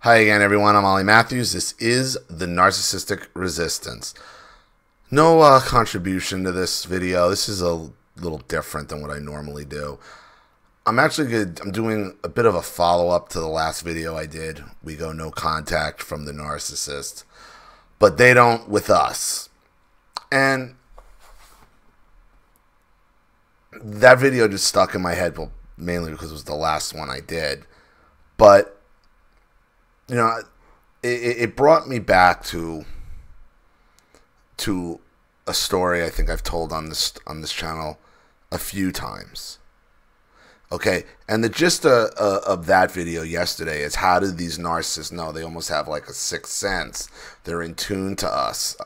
Hi again, everyone. I'm Ollie Matthews. This is the Narcissistic Resistance. No contribution to this video. This is a little different than what I normally do. I'm doing a bit of a follow-up to the last video I did. We go no contact from the narcissist, but they don't with us. And that video just stuck in my head, well, mainly because it was the last one I did. But you know, it brought me back to a story I think I've told on this channel a few times. Okay, and the gist of that video yesterday is, how do these narcissists know? They almost have like a sixth sense. They're in tune to us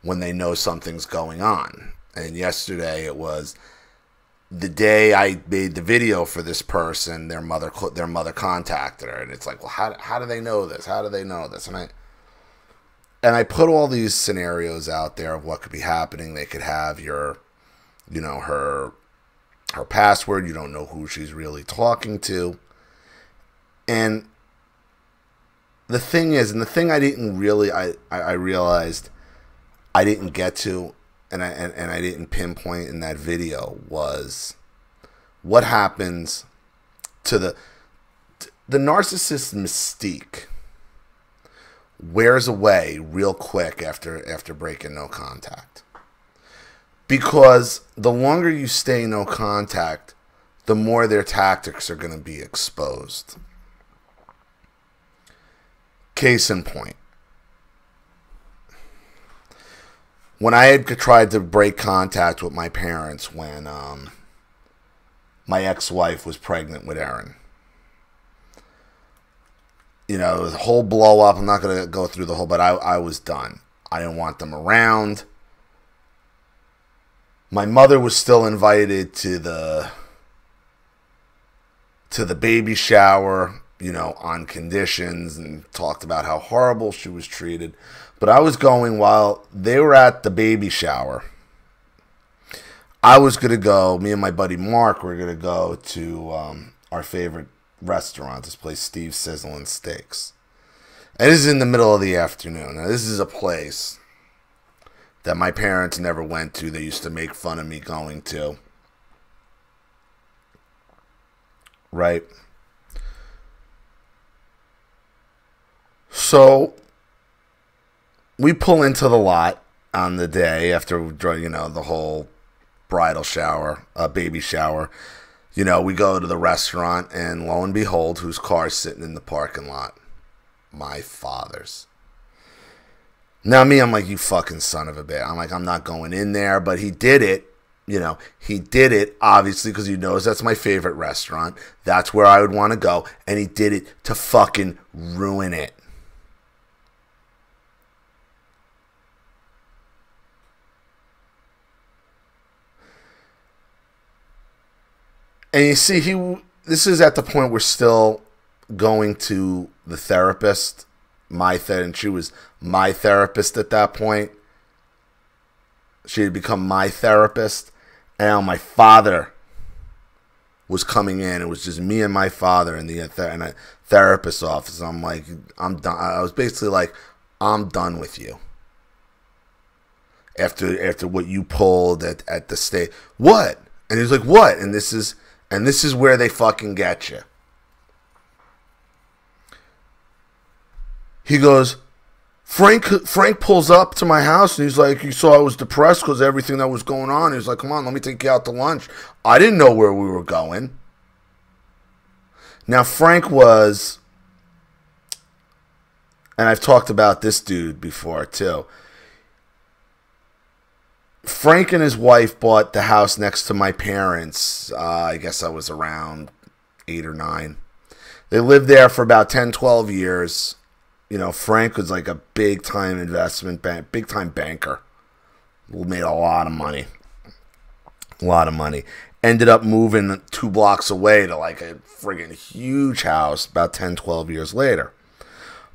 when they know something's going on. And yesterday it was the day I made the video for this person. Their mother contacted her, and it's like, well, how do they know this? How do they know this? And I put all these scenarios out there of what could be happening. They could have her password. You don't know who she's really talking to. And the thing is, and the thing I didn't really, I realized I didn't get to, and I didn't pinpoint in that video, was what happens to the narcissist mystique wears away real quick after breaking no contact. Because the longer you stay no contact, the more their tactics are going to be exposed. Case in point. When I had tried to break contact with my parents when my ex-wife was pregnant with Aaron, you know, it was a whole blow up. I'm not going to go through the whole, but I was done. I didn't want them around. My mother was still invited to the baby shower, you know, on conditions, and talked about how horrible she was treated. But I was going while they were at the baby shower. I was going to go, me and my buddy Mark were going to go to our favorite restaurant, this place, Steve's Sizzling Steaks. And this is in the middle of the afternoon. Now, this is a place that my parents never went to. They used to make fun of me going to. Right? So we pull into the lot on the day after, you know, the whole bridal shower, baby shower. You know, we go to the restaurant, and lo and behold, whose car's sitting in the parking lot? My father's. Now me, I'm like, you fucking son of a bitch. I'm like, I'm not going in there, but he did it. You know, he did it, obviously, because he knows that's my favorite restaurant. That's where I would want to go, and he did it to fucking ruin it. And you see, this is at the point we're still going to the therapist, and she was my therapist at that point. She had become my therapist, and now my father was coming in. It was just me and my father in the therapist's office. I'm like, I'm done. I was basically like, I'm done with you. After what you pulled at the state. What? And he's like, what? And this is where they fucking get you. He goes, Frank pulls up to my house, and he's like, you saw I was depressed because of everything that was going on. He's like, come on, let me take you out to lunch. I didn't know where we were going. Now, Frank was, and I've talked about this dude before too. Frank and his wife bought the house next to my parents. I guess I was around 8 or 9. They lived there for about 10, 12 years. You know, Frank was like a big-time investment bank, big-time banker. Made a lot of money. A lot of money. Ended up moving 2 blocks away to like a friggin' huge house about 10, 12 years later.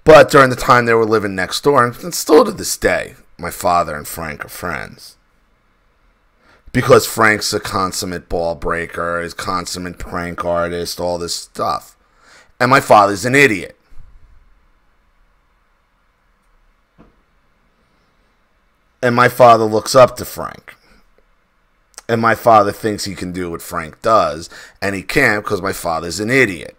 But during the time they were living next door, and still to this day, my father and Frank are friends. Because Frank's a consummate ball breaker, is consummate prank artist, all this stuff. And my father's an idiot. And my father looks up to Frank. And my father thinks he can do what Frank does, and he can't because my father's an idiot.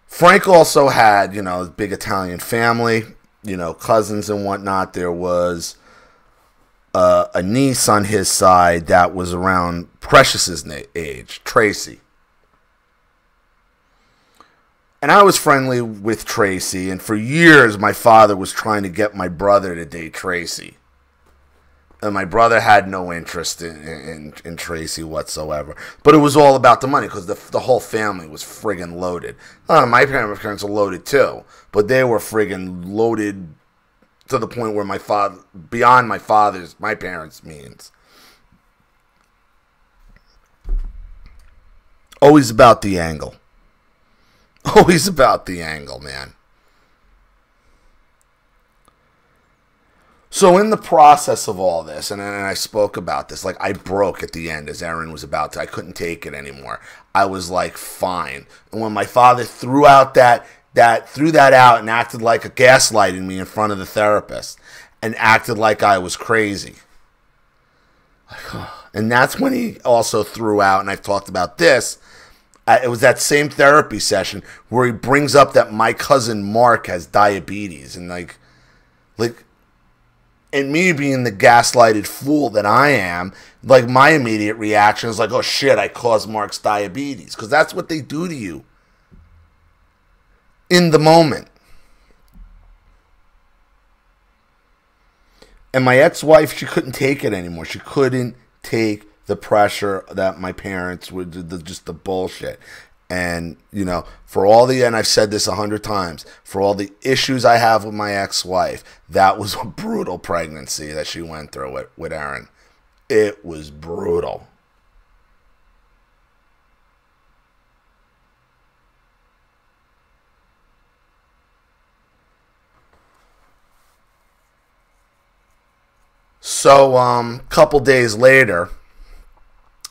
Frank also had, a big Italian family, cousins and whatnot. There was a niece on his side that was around Precious's age, Tracy. And I was friendly with Tracy, and for years my father was trying to get my brother to date Tracy. And my brother had no interest in Tracy whatsoever. But it was all about the money because the whole family was friggin' loaded. My parents were loaded too. But they were friggin' loaded to the point where beyond my parents' means. Always about the angle. Always about the angle, man. So in the process of all this, and I spoke about this, I broke at the end as Erin was about to. I couldn't take it anymore. I was fine. And when my father threw that out and acted like a gaslighting me in front of the therapist and acted like I was crazy. And that's when he also threw out, and I've talked about this, it was that same therapy session where he brings up that my cousin Mark has diabetes, and and me being the gaslighted fool that I am, my immediate reaction is oh shit, I caused Mark's diabetes. Because that's what they do to you in the moment. And my ex-wife, she couldn't take it anymore. She couldn't take the pressure that my parents would, just the bullshit. And, for all and I've said this 100 times, for all the issues I have with my ex-wife, that was a brutal pregnancy that she went through with Erin. It was brutal. So, a couple days later,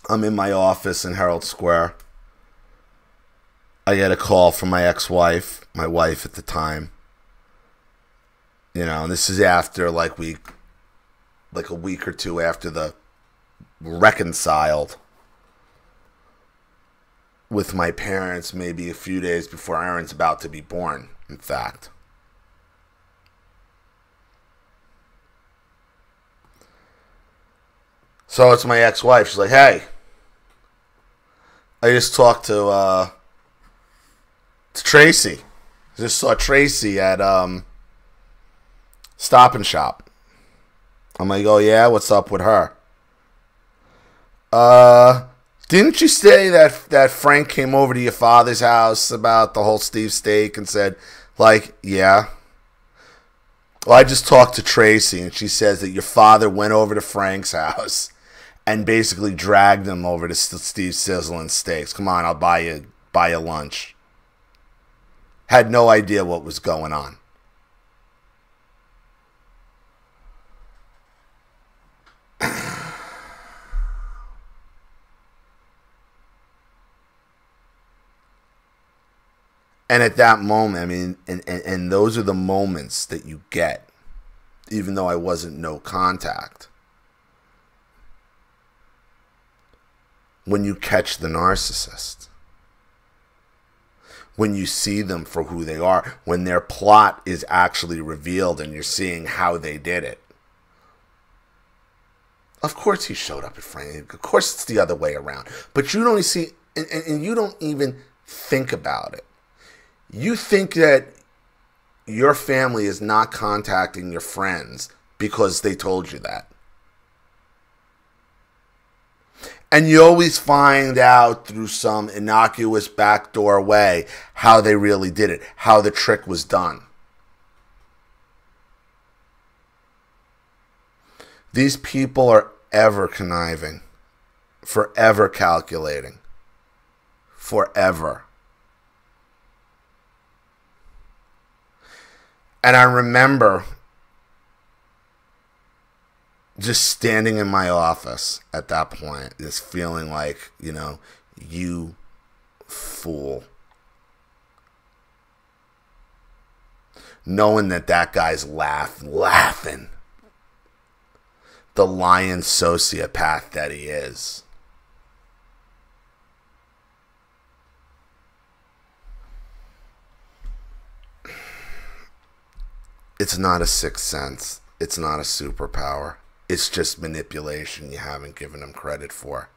I'm in my office in Herald Square. I get a call from my ex-wife, my wife at the time. And this is after a week or two after the reconciled with my parents, maybe a few days before Erin's about to be born, in fact. So it's my ex-wife. She's like, hey, I just talked to Tracy. I just saw Tracy at Stop and Shop. I'm like, oh yeah, what's up with her? Didn't you say that Frank came over to your father's house about the whole Steve steak and said, yeah? Well, I just talked to Tracy, and she says that your father went over to Frank's house and basically dragged him over to Steve's Sizzling Steaks. Come on, I'll buy you lunch. Had no idea what was going on. And at that moment, and those are the moments that you get, even though I wasn't no contact. When you catch the narcissist. When you see them for who they are. When their plot is actually revealed and you're seeing how they did it. Of course he showed up at Frank. Of course it's the other way around. But you don't see, and you don't even think about it. You think that your family is not contacting your friends because they told you that. And you always find out through some innocuous backdoor way how they really did it, how the trick was done. These people are ever conniving, forever calculating, forever. And I remember just standing in my office at that point, just feeling like, you fool. knowing that that guy's laughing. The lying sociopath that he is. It's not a sixth sense. It's not a superpower. It's just manipulation you haven't given him credit for.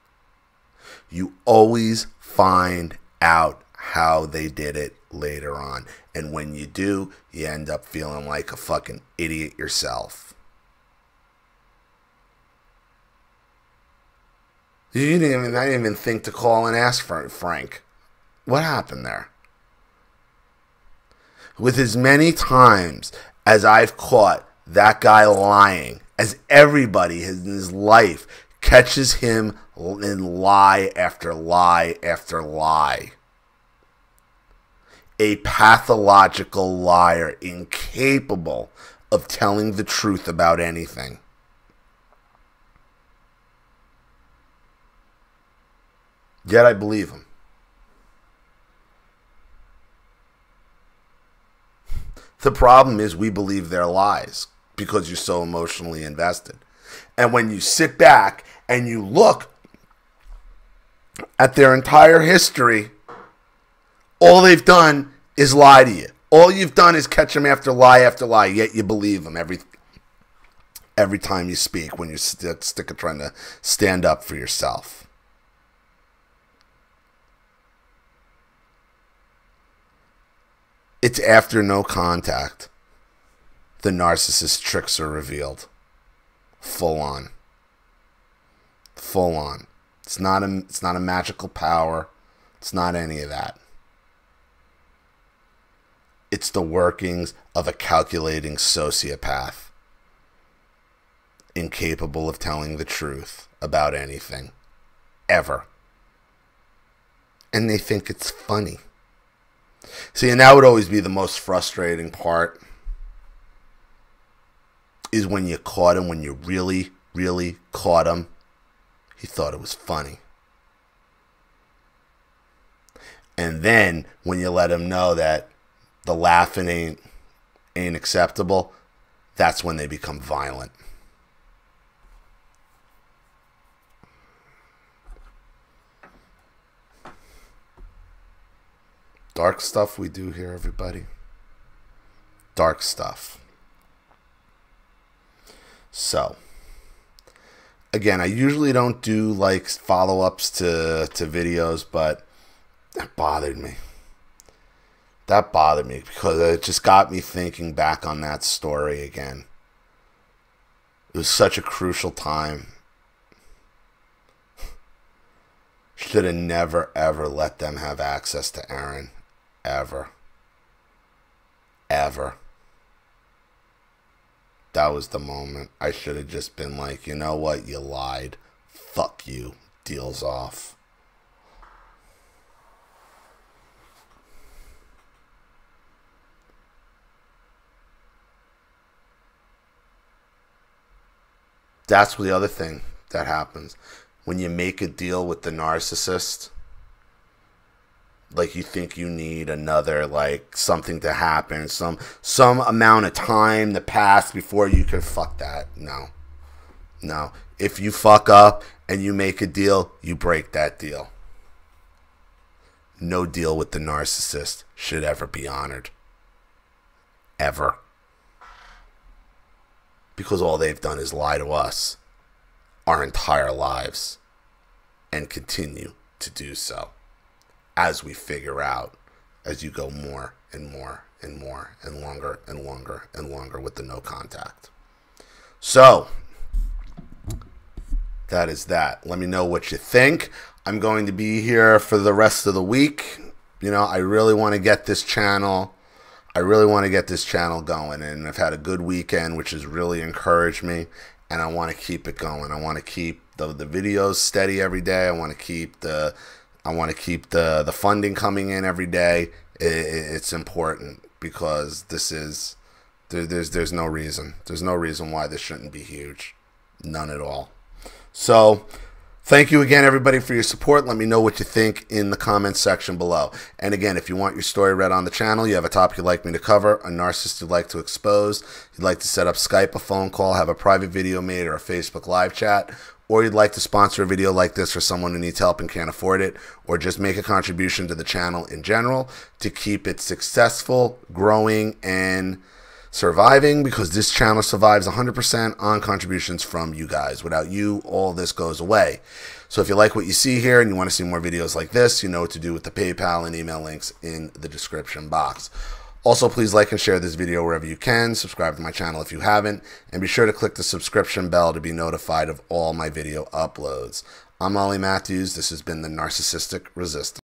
You always find out how they did it later on. And when you do, you end up feeling like a fucking idiot yourself. I didn't even think to call and ask for Frank. What happened there? With as many times as I've caught that guy lying, as everybody in his life catches him in lie after lie after lie. A pathological liar, incapable of telling the truth about anything. Yet I believe him. The problem is we believe their lies because you're so emotionally invested. And when you sit back and you look at their entire history, all they've done is lie to you. All you've done is catch them after lie, yet you believe them every time you speak when you're trying to stand up for yourself. It's after no contact. The narcissist tricks are revealed. Full on. Full on. It's not a magical power. It's not any of that. It's the workings of a calculating sociopath. Incapable of telling the truth about anything. Ever. And they think it's funny. See, and that would always be the most frustrating part, is when you caught him, when you really, really caught him, he thought it was funny. And then when you let him know that the laughing ain't acceptable, that's when they become violent. Dark stuff we do here, everybody. Dark stuff. So, again, I usually don't do like follow-ups to videos, but that bothered me. That bothered me because it just got me thinking back on that story again. It was such a crucial time. Should have never, ever let them have access to Aaron. Ever. Ever. That was the moment. I should have just been like, you know what? You lied. Fuck you. Deal's off. That's the other thing that happens. When you make a deal with the narcissist, like you think you need another, like something to happen, some amount of time to pass before you can fuck that. No. If you fuck up and you make a deal, you break that deal. No deal with the narcissist should ever be honored. Ever. Because all they've done is lie to us our entire lives and continue to do so. As we figure out, as you go more and more and more and longer and longer and longer with the no contact. So, that is that. Let me know what you think. I'm going to be here for the rest of the week. You know, I really want to get this channel. Going, and I've had a good weekend, which has really encouraged me, and I want to keep it going. I want to keep the videos steady every day. I want to keep the funding coming in every day. It's important because this is there's no reason why this shouldn't be huge, none at all. So Thank you again, everybody, for your support. Let me know what you think in the comments section below. And again, if you want your story read on the channel, you have a topic you'd like me to cover, a narcissist you'd like to expose, you'd like to set up Skype, a phone call, have a private video made, or a Facebook live chat, or you'd like to sponsor a video like this for someone who needs help and can't afford it, or just make a contribution to the channel in general to keep it successful, growing, and surviving, because this channel survives 100% on contributions from you guys. Without you, all this goes away. So if you like what you see here and you want to see more videos like this, you know what to do with the PayPal and email links in the description box. Also, please like and share this video wherever you can. Subscribe to my channel if you haven't, and be sure to click the subscription bell to be notified of all my video uploads. I'm Ollie Matthews. This has been the Narcissistic Resistance.